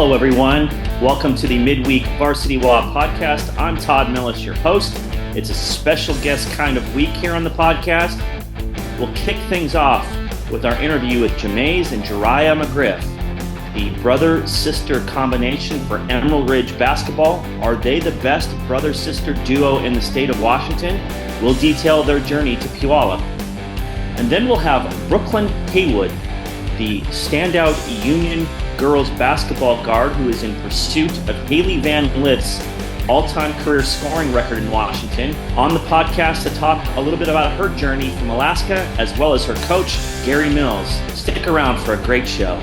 Hello, everyone. Welcome to the midweek VarsityWA Podcast. I'm Todd Milles, your host. It's a special guest kind of week here on the podcast. We'll kick things off with our interview with Jamaize and Jaryah McGriff, the brother-sister combination for Emerald Ridge basketball. Are they the best brother-sister duo in the state of Washington? We'll detail their journey to Puyallup. And then we'll have Brooklynn Haywood, the standout Union girls basketball guard who is in pursuit of Haley Van Lith's all-time career scoring record in Washington, on the podcast to talk a little bit about her journey from Alaska, as well as her coach, Gary Milles. Stick around for a great show.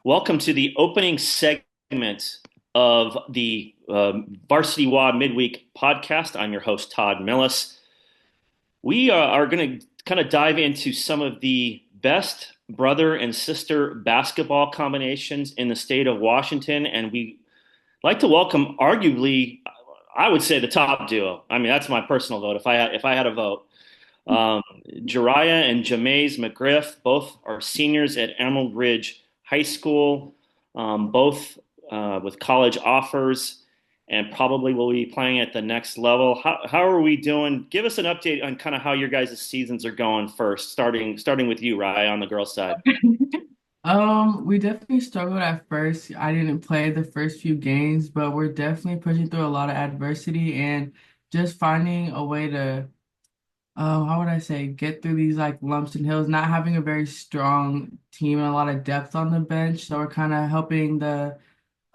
Welcome to the opening segment of the VarsityWA Midweek Podcast. I'm your host, Todd Milles. We are going to kind of dive into some of the best brother and sister basketball combinations in the state of Washington, and we like to welcome, arguably, I would say the top duo. I mean, that's my personal vote. If I had a vote, Jaryah and Jamaize McGriff, both are seniors at Emerald Ridge High School, both with college offers, and probably will be playing at the next level. How are we doing? Give us an update on kind of how your guys' seasons are going first, starting with you, Rye, on the girls' side. We definitely struggled at first. I didn't play the first few games, but we're definitely pushing through a lot of adversity and just finding a way to, how would I say, get through these like lumps and hills, not having a very strong team and a lot of depth on the bench. So we're kind of helping the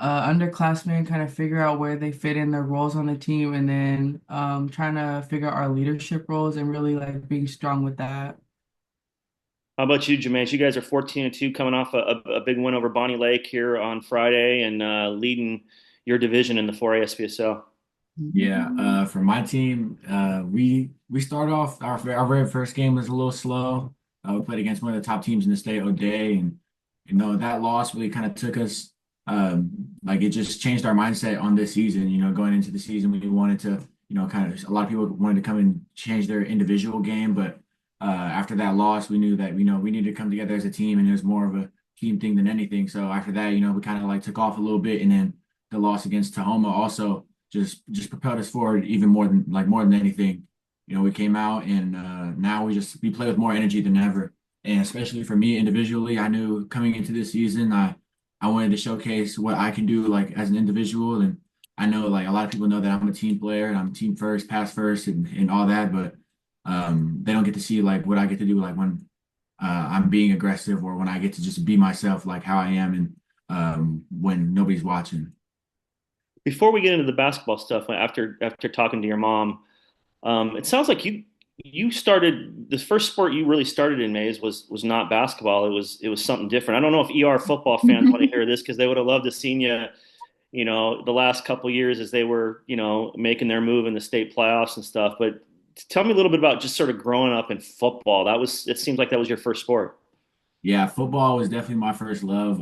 underclassmen kind of figure out where they fit in their roles on the team, and then trying to figure out our leadership roles and really like being strong with that. How about you, Jamaize? You guys are 14-2, coming off a big win over Bonnie Lake here on Friday, and leading your division in the 4A SPSL. Yeah, for my team, we started off our very first game was a little slow. We played against one of the top teams in the state, O'Day, and that loss really kind of took us. Like it just changed our mindset on this season. Going into the season, we wanted to, kind of a lot of people wanted to come and change their individual game, but after that loss, we knew that we needed to come together as a team, and it was more of a team thing than anything. So after that, we kind of like took off a little bit, and then the loss against Tahoma also just propelled us forward even more than anything. We came out, and now we play with more energy than ever. And especially for me individually, I knew coming into this season, I wanted to showcase what I can do like as an individual. And I know like a lot of people know that I'm a team player and I'm team first, pass first, and all that, but they don't get to see like what I get to do like when I'm being aggressive, or when I get to just be myself like how I am, and when nobody's watching. Before we get into the basketball stuff, after talking to your mom, it sounds like you started, the first sport you really started in, Maze, was not basketball. It was something different. I don't know if ER football fans want to hear this, because they would have loved to seen you, the last couple of years as they were, making their move in the state playoffs and stuff. But tell me a little bit about just sort of growing up in football. It seems like that was your first sport. Yeah, football was definitely my first love.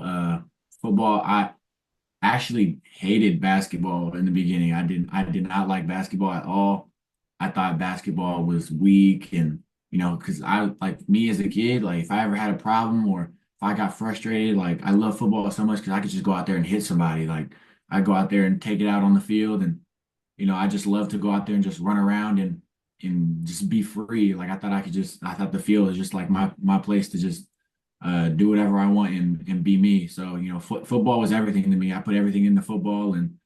Football, I actually hated basketball in the beginning. I did not like basketball at all. I thought basketball was weak, and because I, like, me as a kid, like if I ever had a problem or if I got frustrated, like I love football so much because I could just go out there and hit somebody. Like I go out there and take it out on the field, and I just love to go out there and just run around and just be free. Like I thought the field was just like my place to just do whatever I want and be me. So football was everything to me. I put everything into football, and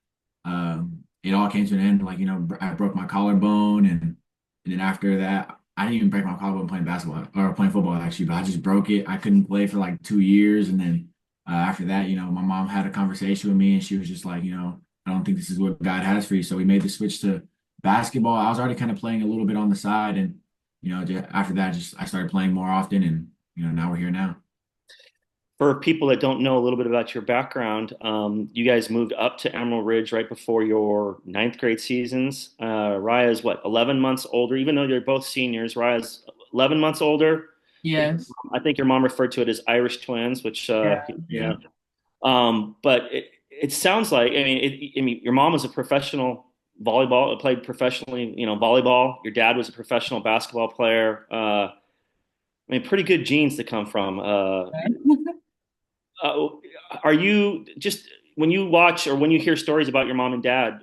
it all came to an end. Like I broke my collarbone, and then after that, I didn't even break my collarbone playing basketball or playing football actually, but I just broke it. I couldn't play for like 2 years, and then after that, my mom had a conversation with me, and she was just like, I don't think this is what God has for you. So we made the switch to basketball. I was already kind of playing a little bit on the side, and after that, I started playing more often, and now we're here now. For people that don't know a little bit about your background, you guys moved up to Emerald Ridge right before your ninth grade seasons. Raya's 11 months older, even though you're both seniors. Raya's 11 months older. Yes. I think your mom referred to it as Irish twins, which, Yeah. but it sounds like, your mom was a professional volleyball, played professionally, volleyball. Your dad was a professional basketball player. I mean, pretty good genes to come from. Uh, are you just when you watch or when you hear stories about your mom and dad,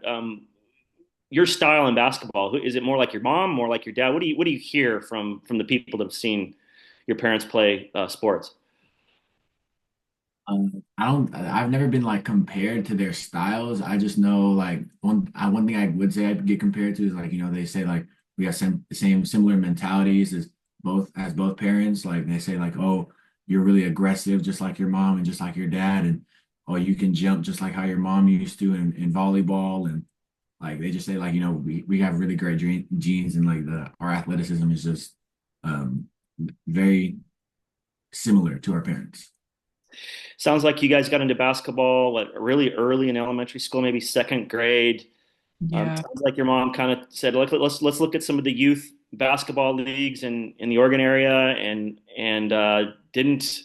your style in basketball, is it more like your mom, more like your dad? What do you hear from the people that have seen your parents play sports? I've never been like compared to their styles. I just know like one thing I would say I'd get compared to is like, they say like we have same similar mentalities as both parents. Like they say like, oh, you're really aggressive just like your mom and just like your dad, and oh, you can jump just like how your mom used to in volleyball. And like they just say like, we have really great genes, and like the our athleticism is just um very similar to our parents. Sounds like you guys got into basketball really early in elementary school, maybe second grade. Yeah. Sounds like your mom kind of said, let's look at some of the youth basketball leagues in the Oregon area, and didn't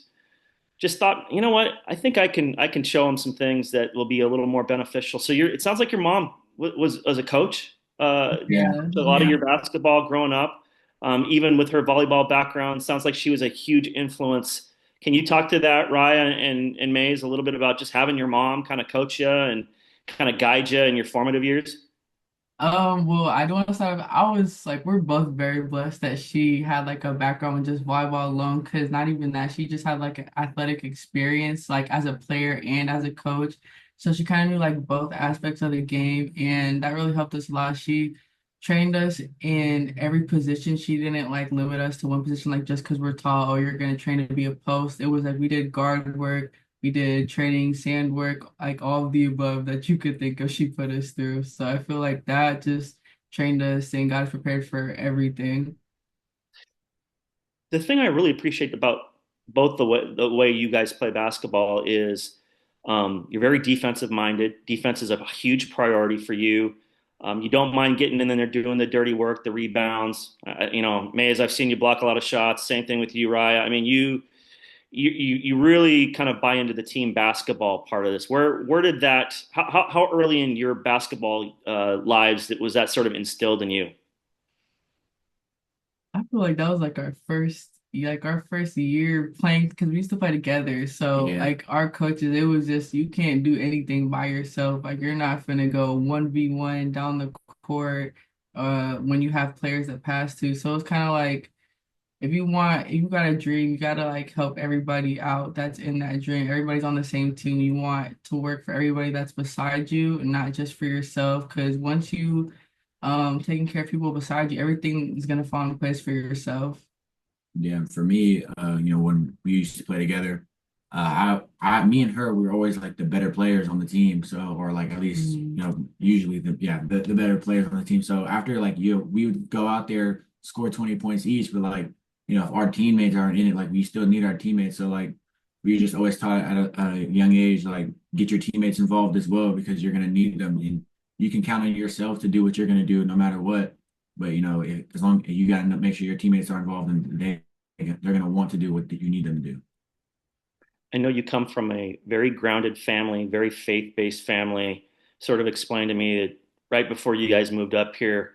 just thought, you know what? I think I can show them some things that will be a little more beneficial. So it sounds like your mom was a coach, Yeah. Yeah. to a lot of your basketball growing up, even with her volleyball background. Sounds like she was a huge influence. Can you talk to that, Raya and Maze, a little bit about just having your mom kind of coach you and kind of guide you in your formative years? Well, I do want to start. I was like, we're both very blessed that she had like a background with just volleyball alone. Cause not even that, she just had like an athletic experience, like as a player and as a coach. So she kind of knew like both aspects of the game, and that really helped us a lot. She trained us in every position. She didn't like limit us to one position, like just because we're tall, oh, you're gonna train to be a post. It was like we did guard work. We did training, sand work, like all of the above that you could think of, she put us through. So I feel like that just trained us and got us prepared for everything. The thing I really appreciate about both the way you guys play basketball is, you're very defensive minded. Defense is a huge priority for you. You don't mind getting in there doing the dirty work, the rebounds. May, as I've seen you block a lot of shots. Same thing with you, Raya. I mean, you really kind of buy into the team basketball part of this. Where did that? How early in your basketball lives was that sort of instilled in you? I feel like that was like our first year playing because we used to play together. So Yeah. like our coaches, it was just you can't do anything by yourself. Like you're not gonna go 1v1 down the court when you have players that pass to. So it's kind of like if you got a dream, you gotta like help everybody out that's in that dream. Everybody's on the same team. You want to work for everybody that's beside you and not just for yourself. Because once you taking care of people beside you, everything is gonna fall in place for yourself. Yeah, for me, when we used to play together, me and her, we were always like the better players on the team. So, or like at least, Mm. usually the better players on the team. So after like we would go out there, score 20 points each, but like, if our teammates aren't in it, like we still need our teammates. So like we just always taught at a young age, like get your teammates involved as well because you're gonna need them, and you can count on yourself to do what you're gonna do no matter what. But as long as you gotta make sure your teammates are involved and they're going to want to do what you need them to do. I know you come from a very grounded family, very faith-based family. Sort of explained to me that right before you guys moved up here,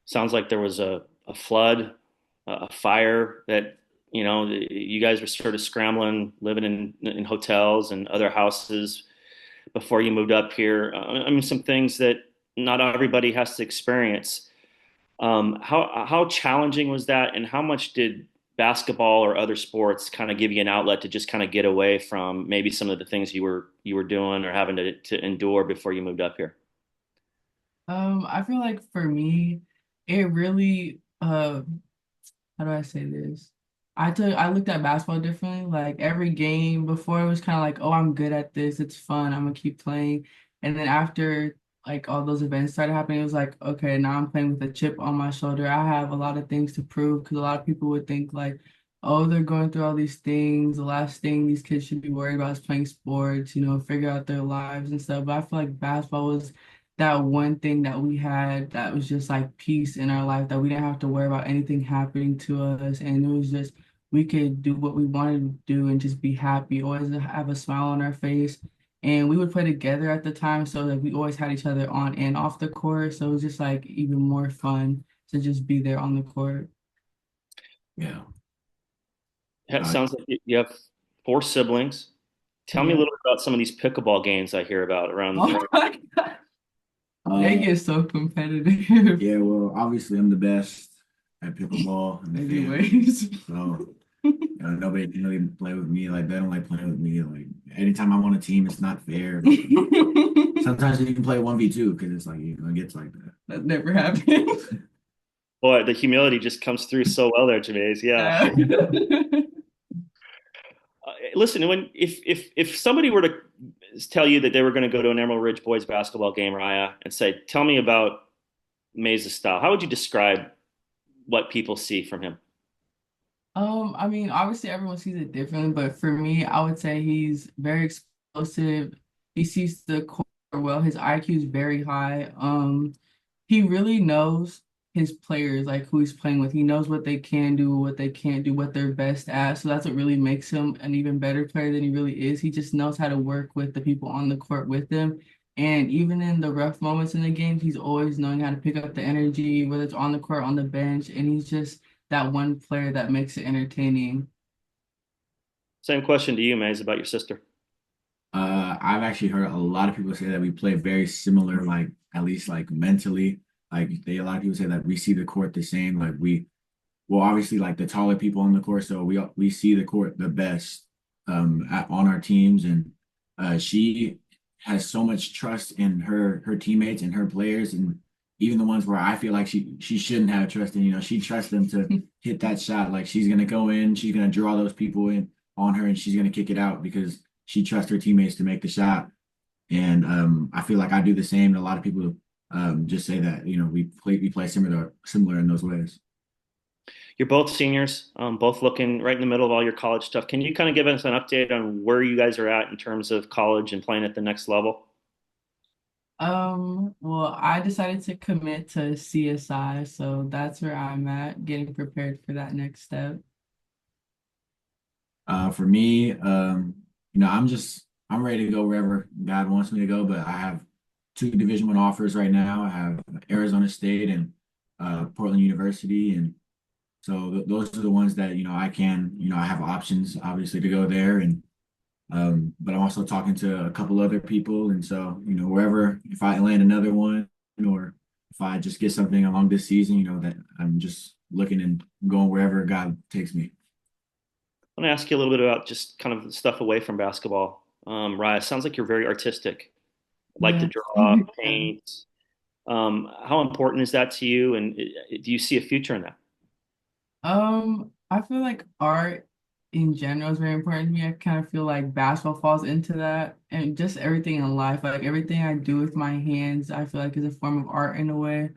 sounds like there was a flood, a fire that, you guys were sort of scrambling, living in hotels and other houses before you moved up here. I mean, some things that not everybody has to experience. How challenging was that, and how much did basketball or other sports kind of give you an outlet to just kind of get away from maybe some of the things you were doing or having to endure before you moved up here? I feel like for me, it really how do I say this? I looked at basketball differently. Like every game before it was kind of like, oh, I'm good at this. It's fun. I'm gonna keep playing. And then after like all those events started happening, it was like, okay, now I'm playing with a chip on my shoulder. I have a lot of things to prove because a lot of people would think like, oh, they're going through all these things. The last thing these kids should be worried about is playing sports, figure out their lives and stuff. But I feel like basketball was that one thing that we had that was just like peace in our life that we didn't have to worry about anything happening to us, and it was just we could do what we wanted to do and just be happy, always have a smile on our face. and we would play together at the time. So like we always had each other on and off the court. So it was just like even more fun to just be there on the court. Yeah. It Uh, sounds like you have four siblings. Tell me a Yeah. little bit about some of these pickleball games I hear about around. Oh my God. They uh, get so competitive. yeah, well, obviously I'm the best at pickleball in the family. Anyways. So, nobody can really play with me. Like, they don't like playing with me. Like, anytime I'm on a team, it's not fair. Sometimes you can play 1v2 because it's like, it gets like that. That never happened. Boy, the humility just comes through so well there, Jamaize. Yeah. Listen, when if somebody were to tell you that they were going to go to an Emerald Ridge boys basketball game, Raya, and say, "Tell me about Maze's style," how would you describe what people see from him? I mean, obviously everyone sees it differently, but for me, I would say he's very explosive. He sees the court well. His IQ is very high. He really knows his players, like who he's playing with. He knows what they can do, what they can't do, what they're best at. So that's what really makes him an even better player than he really is. He just knows how to work with the people on the court with him. And even in the rough moments in the games, he's always knowing how to pick up the energy, whether it's on the court, on the bench, and he's just that one player that makes it entertaining. Same question to you, Maze, about your sister. I've actually heard a lot of people say that we play very similar, like at least like mentally. Like a lot of people say that we see the court the same. Like well, obviously like the taller people on the court, so we see the court the best on our teams, and she has so much trust in her teammates and her players, and even the ones where I feel like she shouldn't have trust in, she trusts them to hit that shot. Like she's gonna go in, she's gonna draw those people in on her, and she's gonna kick it out because she trusts her teammates to make the shot. And I feel like I do the same. And a lot of people just say that we play similar in those ways. You're both seniors, both looking right in the middle of all your college stuff. Can you kind of give us an update on where you guys are at in terms of college and playing at the next level? Well, I decided to commit to CSI, so that's where I'm at, getting prepared for that next step. For me, I'm ready to go wherever God wants me to go. But I have two Division I offers right now. I have Arizona State and Portland University, and so those are the ones that I have options obviously to go there, and but I'm also talking to a couple other people, and so wherever, if I land another one or if I just get something along this season, that I'm just looking and going wherever God takes me. I want to ask you a little bit about just kind of stuff away from basketball. Raya, sounds like you're very artistic, like to Yeah. draw, paint. How important is that to you, and do you see a future in that? I feel like art in general is very important to me. I kind of feel like basketball falls into that, and just everything in life, like everything I do with my hands, I feel like is a form of art in a way.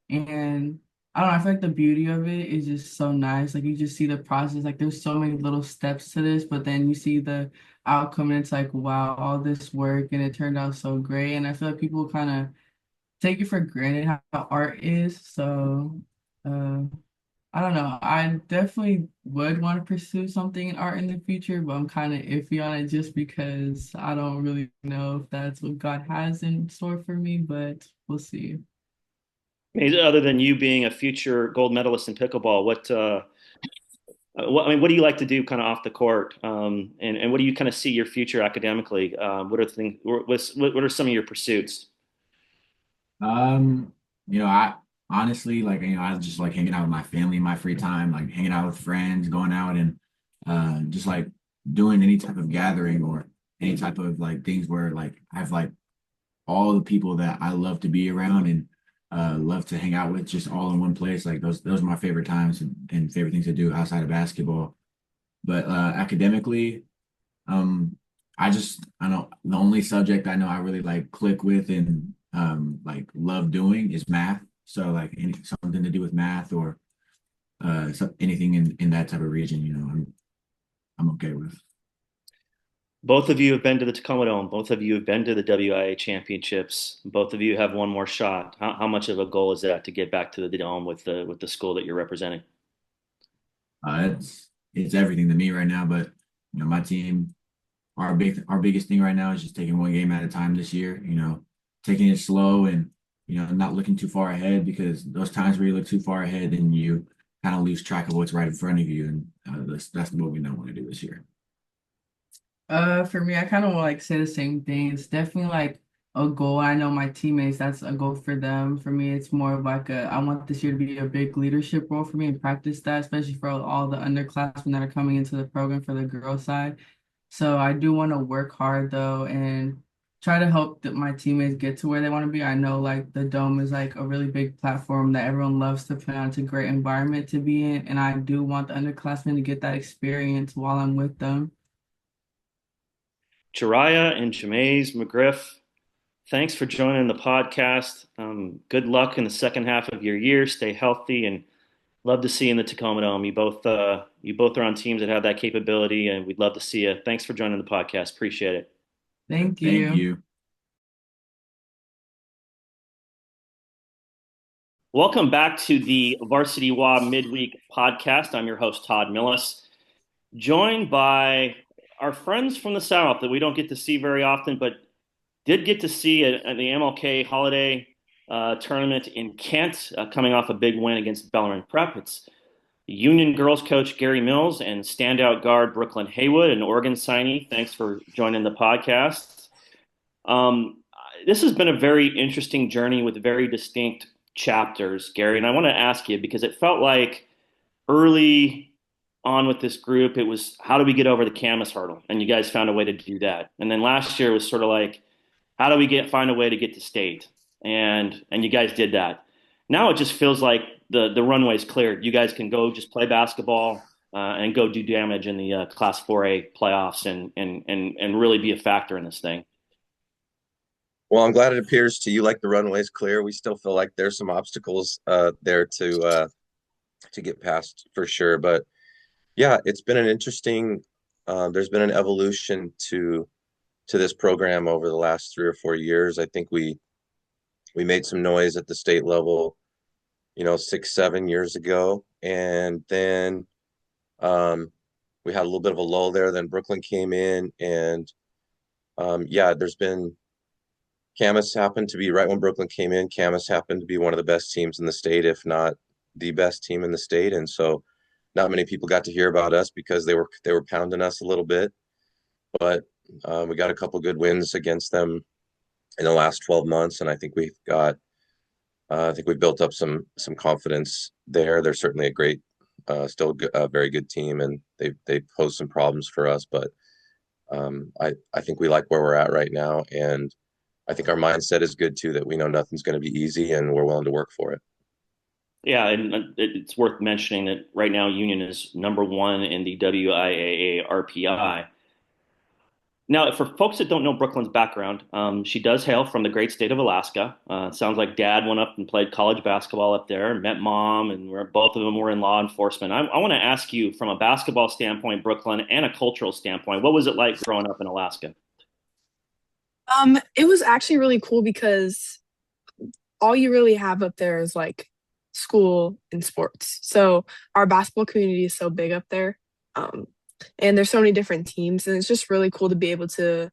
And I don't know, I feel like the beauty of it is just so nice. Like you just see the process, like there's so many little steps to this, but then you see the outcome and it's like, wow, all this work and it turned out so great. And I feel like people kind of take it for granted how art is. So, uh, I don't know. I definitely would want to pursue something in art in the future, but I'm kind of iffy on it just because I don't really know if that's what God has in store for me, but we'll see. Other than you being a future gold medalist in pickleball, what do you like to do kind of off the court? And what do you kind of see your future academically? What are things? What are some of your pursuits? I honestly like, I just like hanging out with my family in my free time, like hanging out with friends, going out and just like doing any type of gathering or any type of like things where like I have like all the people that I love to be around and love to hang out with just all in one place. Like those are my favorite times and favorite things to do outside of basketball. But academically, um, I know the only subject I know I really like click with and like love doing is math. So like something to do with math or anything in that type of region, I'm okay with. Both of you have been to the Tacoma Dome. Both of you have been to the WIA championships. Both of you have one more shot. How much of a goal is that to get back to the Dome with the school that you're representing? It's everything to me right now, but my team our biggest thing right now is just taking one game at a time this year, taking it slow and, not looking too far ahead, because those times where you look too far ahead and you kind of lose track of what's right in front of you. And that's what we don't want to do this year. For me, I kind of like say the same thing. It's definitely like a goal. I know my teammates, that's a goal for them. For me, it's more of like I want this year to be a big leadership role for me and practice that, especially for all the underclassmen that are coming into the program for the girls side. So I do want to work hard though and try to help my teammates get to where they want to be. I know like the Dome is like a really big platform that everyone loves to play on. It's a great environment to be in, and I do want the underclassmen to get that experience while I'm with them. Jaryah and Jamaize McGriff, thanks for joining the podcast. Good luck in the second half of your year. Stay healthy, and love to see you in the Tacoma Dome. You both are on teams that have that capability, and we'd love to see you. Thanks for joining the podcast. Appreciate it. Thank Thank you. you. Welcome back to the VarsityWA Midweek Podcast. I'm your host, Todd Milles, joined by our friends from the South that we don't get to see very often, but did get to see at the MLK Holiday tournament in Kent, coming off a big win against Bellarmine Prep. It's Union girls coach Gary Milles and standout guard Brooklynn Haywood, an Oregon signee. Thanks for joining the podcast. This has been a very interesting journey with very distinct chapters, Gary, and I want to ask you, because it felt like early on with this group, it was how do we get over the Camas hurdle? And you guys found a way to do that. And then last year was sort of like, how do we find a way to get to state? And you guys did that. Now it just feels like the runway's cleared. You guys can go just play basketball and go do damage in the Class 4A playoffs and really be a factor in this thing. Well, I'm glad it appears to you like the runway's clear. We still feel like there's some obstacles there to get past for sure. But yeah, it's been an interesting. There's been an evolution to this program over the last 3 or 4 years. I think we made some noise at the state level, 6, 7 years ago, and then we had a little bit of a lull there. Then Brooklyn came in, and there's been. Camas happened to be right when Brooklyn came in. Camas happened to be one of the best teams in the state, if not the best team in the state. And so not many people got to hear about us because they were pounding us a little bit. But we got a couple good wins against them in the last 12 months, and I think we've built up some confidence there. They're certainly a great, still a very good team, and they pose some problems for us. But I think we like where we're at right now, and I think our mindset is good too, that we know nothing's going to be easy and we're willing to work for it. Yeah, and it's worth mentioning that right now Union is number one in the WIAA RPI. Now, for folks that don't know Brooklyn's background, she does hail from the great state of Alaska. It sounds like dad went up and played college basketball up there, met mom, and both of them were in law enforcement. I want to ask you, from a basketball standpoint, Brooklyn, and a cultural standpoint, what was it like growing up in Alaska? It was actually really cool because all you really have up there is like school and sports. So our basketball community is so big up there. And there's so many different teams, and it's just really cool to be able to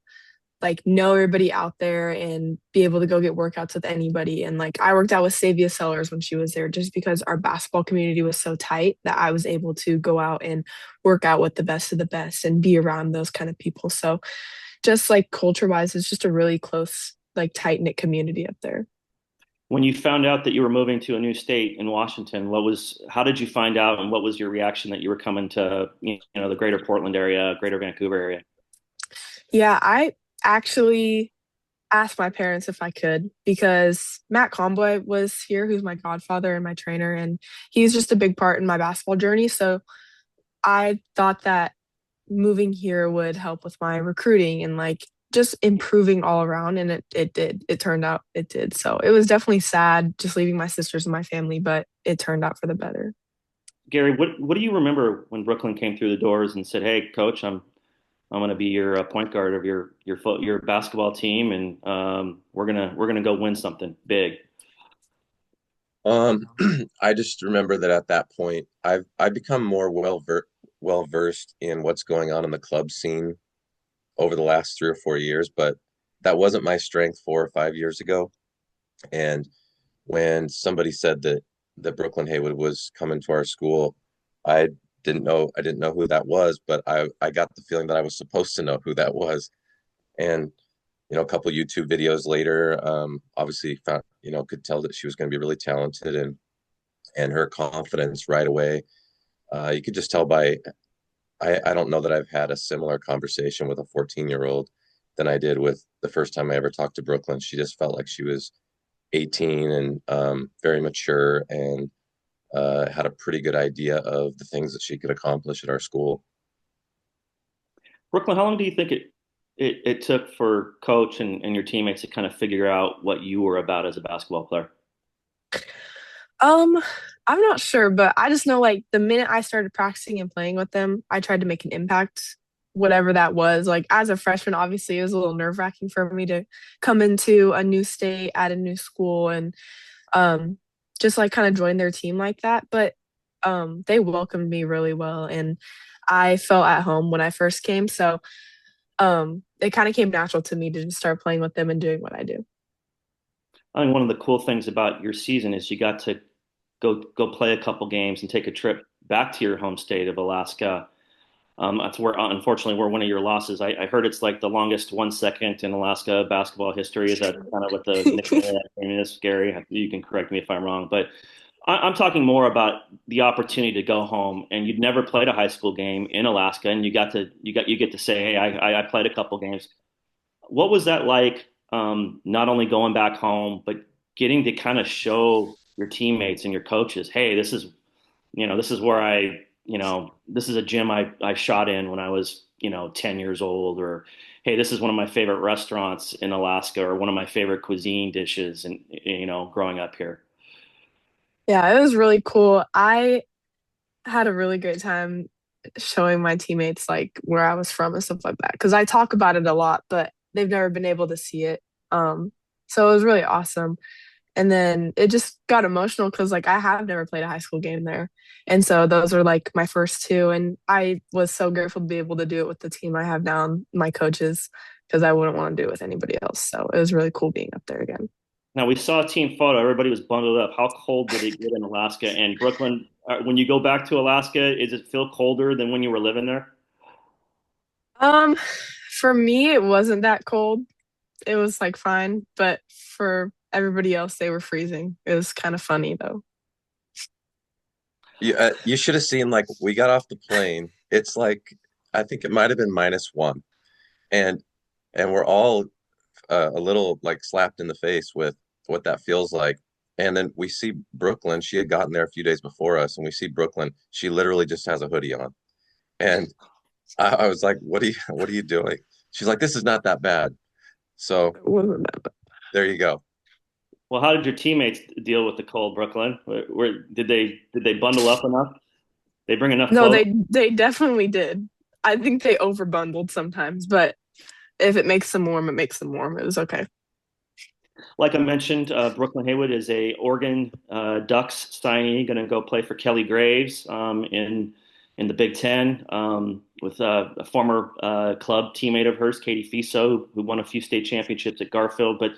like know everybody out there and be able to go get workouts with anybody. And like I worked out with Savia Sellers when she was there, just because our basketball community was so tight that I was able to go out and work out with the best of the best and be around those kind of people. So just like culture wise, it's just a really close, like tight knit community up there. When you found out that you were moving to a new state in Washington, how did you find out, and what was your reaction that you were coming to, the greater Portland area, greater Vancouver area? Yeah, I actually asked my parents if I could, because Matt Comboy was here, who's my godfather and my trainer, and he's just a big part in my basketball journey. So I thought that moving here would help with my recruiting and like just improving all around, and it did. It turned out it did. So it was definitely sad just leaving my sisters and my family, but it turned out for the better. Gary, what do you remember when Brooklyn came through the doors and said, "Hey, coach, I'm going to be your point guard of your basketball team, and we're gonna go win something big"? I just remember that at that point, I've become more well versed in what's going on in the club scene over the last 3 or 4 years, but that wasn't my strength 4 or 5 years ago. And when somebody said that Brooklynn Haywood was coming to our school, I I didn't know who that was, but I got the feeling that I was supposed to know who that was. And a couple YouTube videos later, obviously found, could tell that she was going to be really talented, and her confidence right away. You could just tell by, I don't know that I've had a similar conversation with a 14-year-old than I did with the first time I ever talked to Brooklyn. She just felt like she was 18 and very mature, and had a pretty good idea of the things that she could accomplish at our school. Brooklyn, how long do you think it took for coach and your teammates to kind of figure out what you were about as a basketball player? Um, I'm not sure, but I just know like the minute I started practicing and playing with them, I tried to make an impact, whatever that was. Like as a freshman, obviously it was a little nerve-wracking for me to come into a new state at a new school and um just like kind of join their team like that. But they welcomed me really well and I felt at home when I first came. So it kind of came natural to me to just start playing with them and doing what I do. I think one of the cool things about your season is you got to go play a couple games and take a trip back to your home state of Alaska. That's where, unfortunately, where one of your losses. I heard it's like the longest 1 second in Alaska basketball history. Is that kind of what the nickname of that game is, Gary? You can correct me if I'm wrong, but I'm talking more about the opportunity to go home, and you'd never played a high school game in Alaska, and you get to say, hey, I played a couple games. What was that like? Not only going back home, but getting to kind of show your teammates and your coaches, hey, this is where this is a gym I shot in when I was, 10 years old, or, hey, this is one of my favorite restaurants in Alaska, or one of my favorite cuisine dishes, and, growing up here. Yeah, it was really cool. I had a really great time showing my teammates like where I was from and stuff like that because I talk about it a lot, but they've never been able to see it. So it was really awesome. And then it just got emotional because like I have never played a high school game there. And so those are like my first two. And I was so grateful to be able to do it with the team I have now and my coaches because I wouldn't want to do it with anybody else. So it was really cool being up there again. Now, we saw a team photo. Everybody was bundled up. How cold did it get in Alaska? And Brooklyn, when you go back to Alaska, is it feel colder than when you were living there? Um, for me, it wasn't that cold. It was like fine, but for everybody else, they were freezing. It was kind of funny though. You should have seen, like, we got off the plane. It's like, I think it might have been -1, and we're all a little like slapped in the face with what that feels like. And then we see Brooklyn. She had gotten there a few days before us, and we see Brooklyn. She literally just has a hoodie on, and I was like, what are you doing?" She's like, "This is not that bad." So It wasn't that bad. there you go. Well, how did your teammates deal with the cold, Brooklyn? Did they bundle up enough? They bring enough No, clothes? they definitely did. I think they overbundled sometimes, but if it makes them warm, it makes them warm. It was okay. Like I mentioned, Brooklyn Haywood is a Oregon Ducks signee, going to go play for Kelly Graves in the Big Ten with a former club teammate of hers, Katie Fiso, who won a few state championships at Garfield. But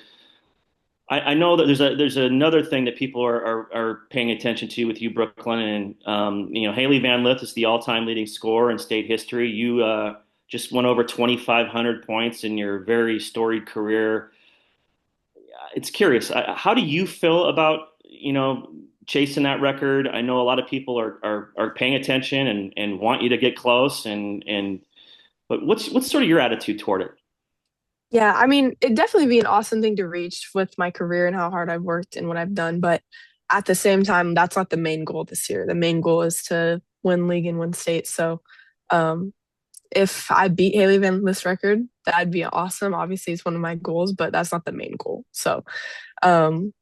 I know that there's another thing that people are paying attention to with you, Brooklyn, and Haley Van Lith is the all-time leading scorer in state history. You just went over 2,500 points in your very storied career. It's curious. How do you feel about chasing that record? I know a lot of people are paying attention and want you to get close, but what's sort of your attitude toward it? Yeah, I mean, it'd definitely be an awesome thing to reach with my career and how hard I've worked and what I've done. But at the same time, that's not the main goal this year. The main goal is to win league and win state. So um, if I beat Haley Van Lith's record, that'd be awesome. Obviously, it's one of my goals, but that's not the main goal. So um,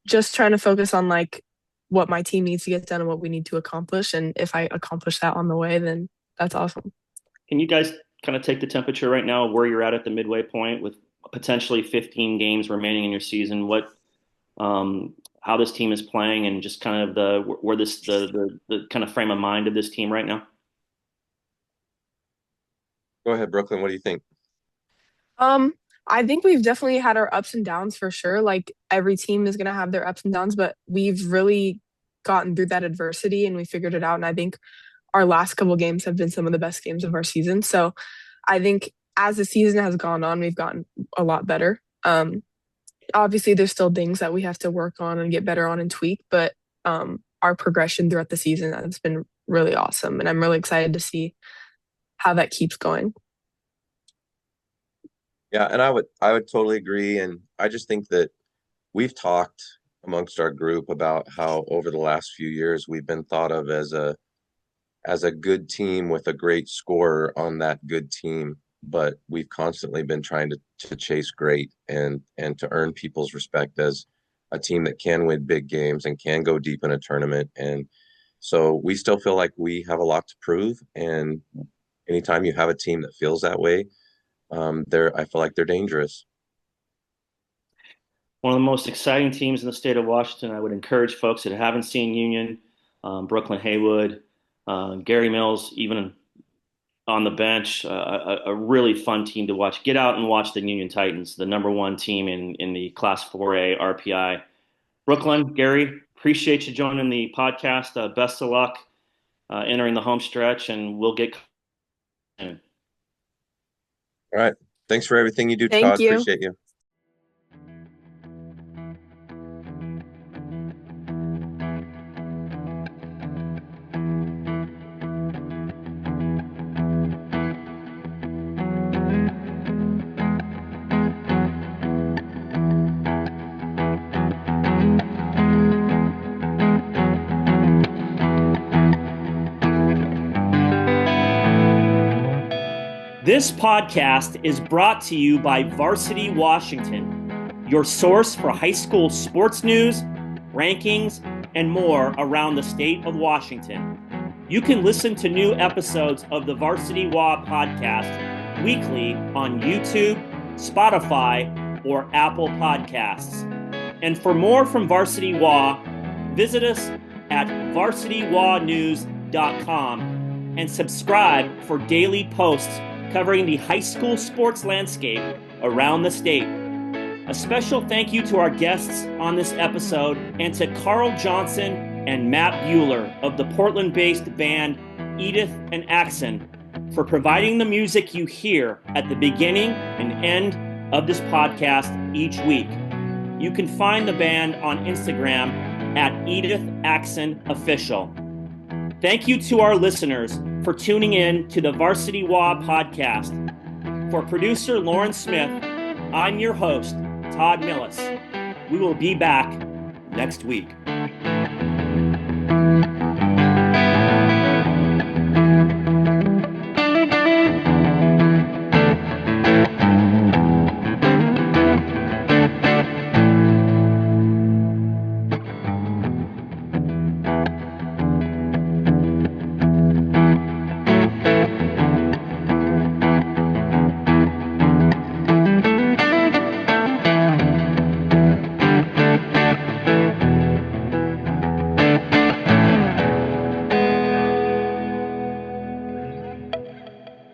just trying to focus on like what my team needs to get done and what we need to accomplish. And if I accomplish that on the way, then that's awesome. Can you guys kind of take the temperature right now where you're at the midway point with potentially 15 games remaining in your season? How this team is playing and just kind of the kind of frame of mind of this team right now? Go ahead, Brooklyn. What do you think? I think we've definitely had our ups and downs for sure. Like every team is gonna have their ups and downs, but we've really gotten through that adversity and we figured it out. And I think our last couple games have been some of the best games of our season. So I think as the season has gone on, we've gotten a lot better. Obviously there's still things that we have to work on and get better on and tweak, but our progression throughout the season has been really awesome. And I'm really excited to see how that keeps going. Yeah, and I would totally agree. And I just think that we've talked amongst our group about how over the last few years we've been thought of as a good team with a great scorer on that good team, but we've constantly been trying to chase great and to earn people's respect as a team that can win big games and can go deep in a tournament. And so we still feel like we have a lot to prove. And anytime you have a team that feels that way, I feel like they're dangerous. One of the most exciting teams in the state of Washington. I would encourage folks that haven't seen Union, Brooklynn Haywood, Gary Milles, even on the bench, a really fun team to watch. Get out and watch the Union Titans, the number one team in the Class 4A RPI. Brooklynn, Gary, appreciate you joining the podcast. Best of luck entering the home stretch, and we'll get. All right. Thanks for everything you do, Thank Todd. you. Appreciate you. This podcast is brought to you by Varsity Washington, your source for high school sports news, rankings, and more around the state of Washington. You can listen to new episodes of the VarsityWA Podcast weekly on YouTube, Spotify, or Apple Podcasts. And for more from VarsityWA, visit us at varsitywanews.com and subscribe for daily posts covering the high school sports landscape around the state. A special thank you to our guests on this episode and to Carl Johnson and Matt Bueller of the Portland-based band Edith and Axon for providing the music you hear at the beginning and end of this podcast each week. You can find the band on Instagram at Edith Axon Official. Thank you to our listeners for tuning in to the VarsityWA Podcast. For producer Lauren Smith, I'm your host, Todd Milles. We will be back next week.